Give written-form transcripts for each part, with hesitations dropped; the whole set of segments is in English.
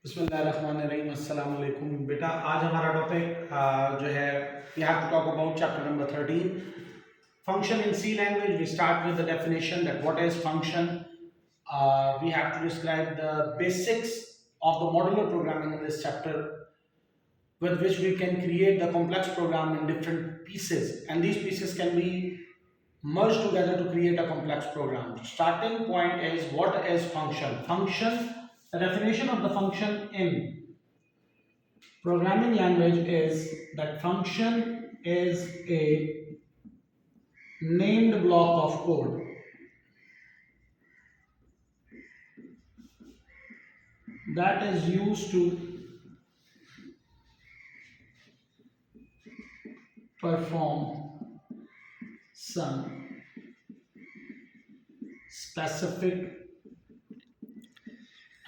बिस्मिल्लाहिर्रहमानिर्रहीम अस्सलाम वालेकुम। बेटा आज हमारा टॉपिक जो है we have to talk about chapter number 13 function in C language. We start with the definition that what is function. We have to describe the basics of the modular programming in this chapter, with which we can create the complex program in different pieces, and these pieces can be merged together to create a complex program. Starting point is what is function. The definition of the function in programming language is that function is a named block of code that is used to perform some specific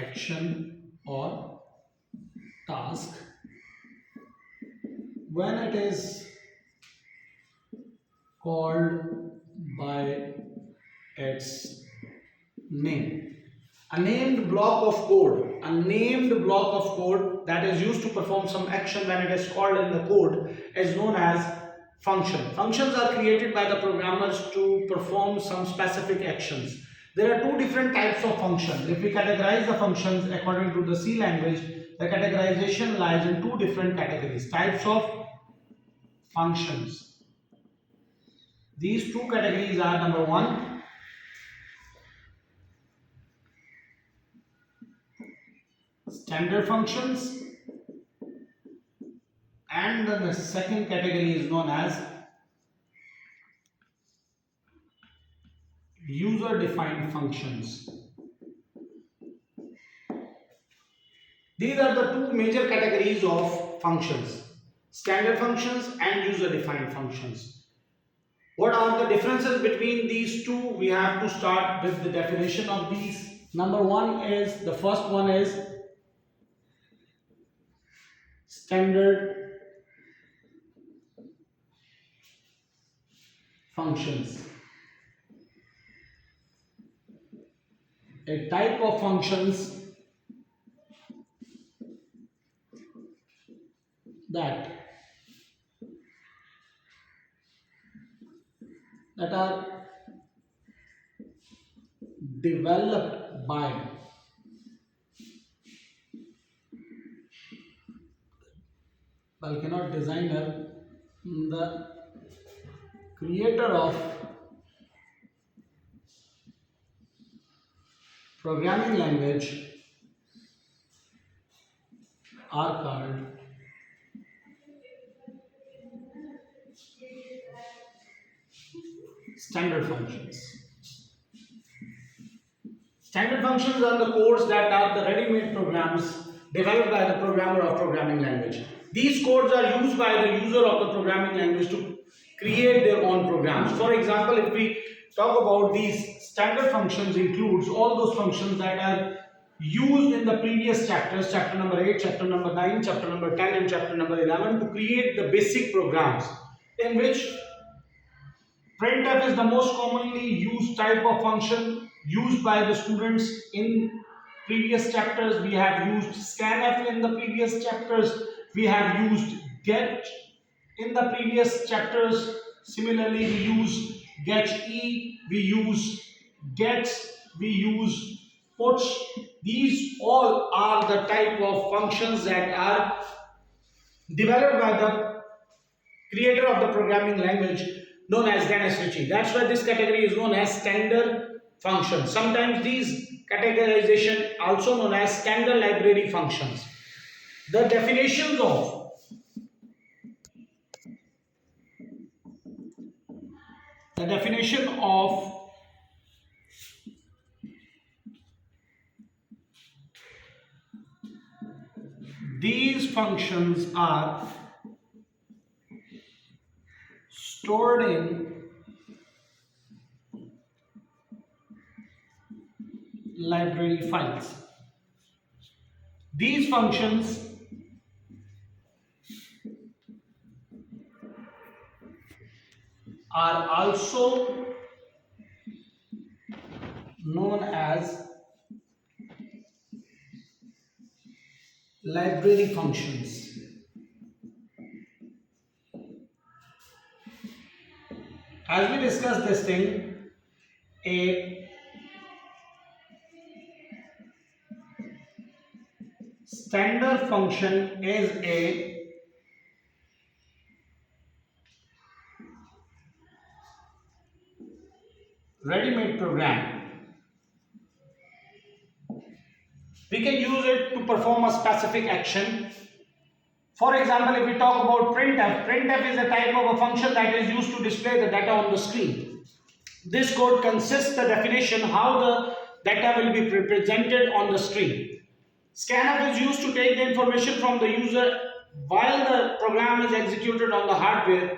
action or task when it is called by its name. A named block of code that is used to perform some action when it is called in the code is known as function. Functions are created by the programmers to perform some specific actions. There are two different types of functions. If we categorize the functions according to the C language, the categorization lies in two different categories, types of functions. These two categories are: number one, standard functions, and then the second category is known as user defined functions. These are the two major categories of functions: standard functions and user defined functions. What are the differences between these two? We have to start with the definition of these. The first one is standard functions. A type of functions that are developed by cannot designer, the creator of programming language are called standard functions. Standard functions are the codes that are the ready-made programs developed by the programmer of programming language. These codes are used by the user of the programming language to create their own programs. For example, if we talk about these standard functions, includes all those functions that are used in the previous chapters, chapter number 8, chapter number 9, chapter number 10 and chapter number 11, to create the basic programs, in which printf is the most commonly used type of function used by the students in previous chapters. We have used scanf in the previous chapters. We have used get in the previous chapters. Similarly, we use get-e, we use gets, we use puts. These all are the type of functions that are developed by the creator of the programming language known as Dennis Ritchie. That's why this category is known as standard functions. Sometimes these categorization also known as standard library functions. The definitions of these functions are stored in library files. These functions are also known as library functions. As we discussed this thing, a standard function is a ready-made program. We can use it to perform a specific action. For example, if we talk about printf, printf is a type of a function that is used to display the data on the screen. This code consists the definition how the data will be represented on the screen. Scanf is used to take the information from the user while the program is executed on the hardware.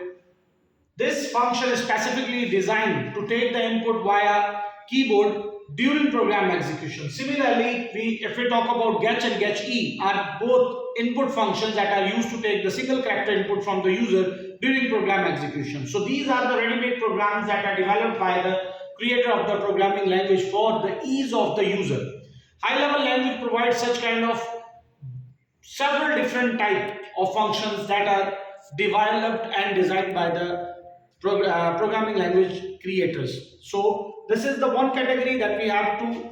This function is specifically designed to take the input via keyboard during program execution. Similarly, if we talk about getch and getche are both input functions that are used to take the single character input from the user during program execution. So these are the ready-made programs that are developed by the creator of the programming language for the ease of the user. High-level language provides such kind of several different types of functions that are developed and designed by the programming language creators. So this is the one category that we have to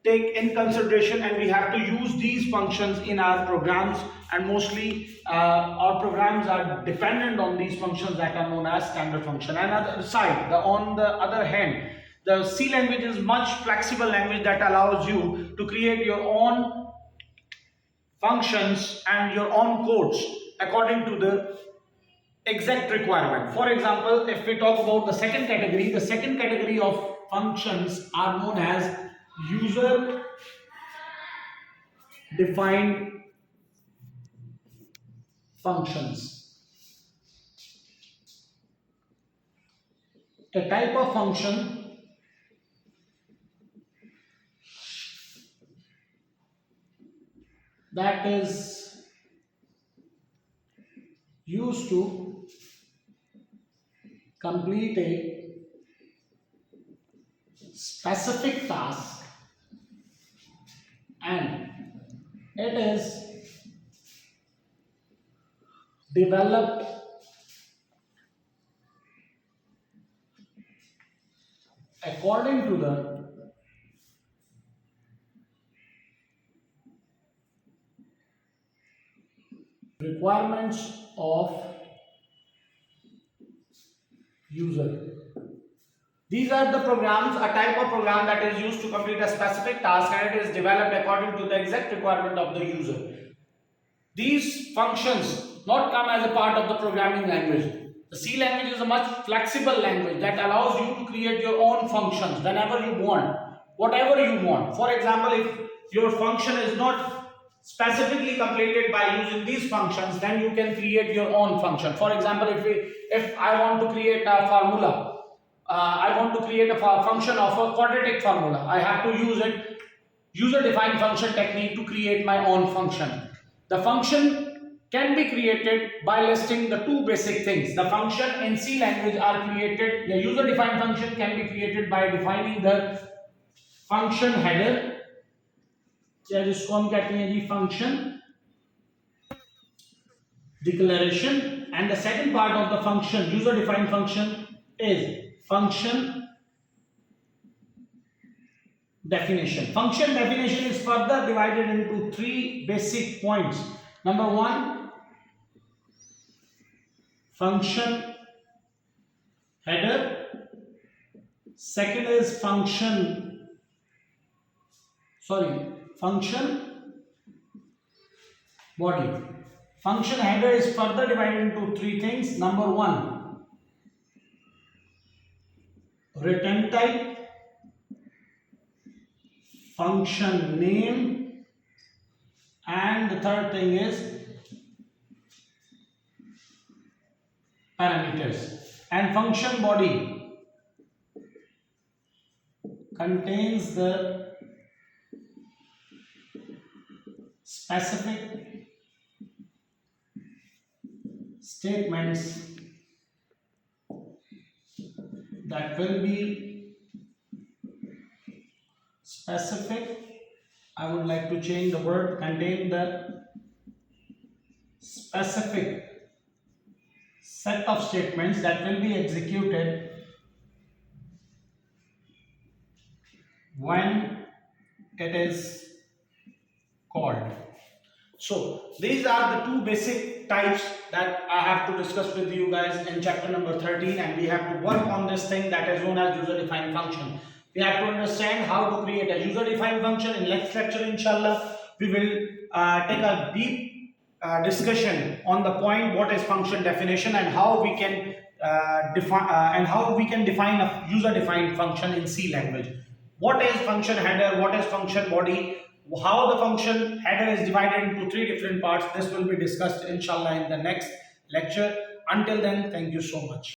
take in consideration, and we have to use these functions in our programs, and mostly our programs are dependent on these functions that are known as standard function. And on the other hand, the C language is much flexible language that allows you to create your own functions and your own codes according to the exact requirement. For example, if we talk about the second category of functions are known as user defined functions. A type of function that is used to complete a specific task, and it is developed according to the requirements of user. These are the programs, a type of program that is used to complete a specific task, and it is developed according to the exact requirement of the user. These functions not come as a part of the programming language. The C language is a much flexible language that allows you to create your own functions whenever you want, whatever you want. For example, if your function is not specifically completed by using these functions, then you can create your own function. For example, if I want to create a formula, I want to create a function of a quadratic formula, I have to use it user defined function technique to create my own function. The function can be created by listing the two basic things. The function in C language are created, the user defined function can be created by defining the function header, जिसको हम कहते हैं जी function declaration, and the second part of the function user defined function is function definition. Function definition is further divided into three basic points. Number one, function header. Second is function body. Function header is further divided into three things. Number one, return type, function name, and the third thing is parameters. And function body contains the specific statements that will be specific I would like to change the word contain the specific set of statements that will be executed when it is called. So these are the two basic types that I have to discuss with you guys in chapter number 13, and we have to work on this thing that is known as user defined function. We have to understand how to create a user defined function. In next lecture, inshallah, we will take a deep discussion on the point what is function definition and how we can define a user defined function in C language. What is function header, what is function body, how the function header is divided into three different parts. This will be discussed inshallah in the next lecture. Until then, thank you so much.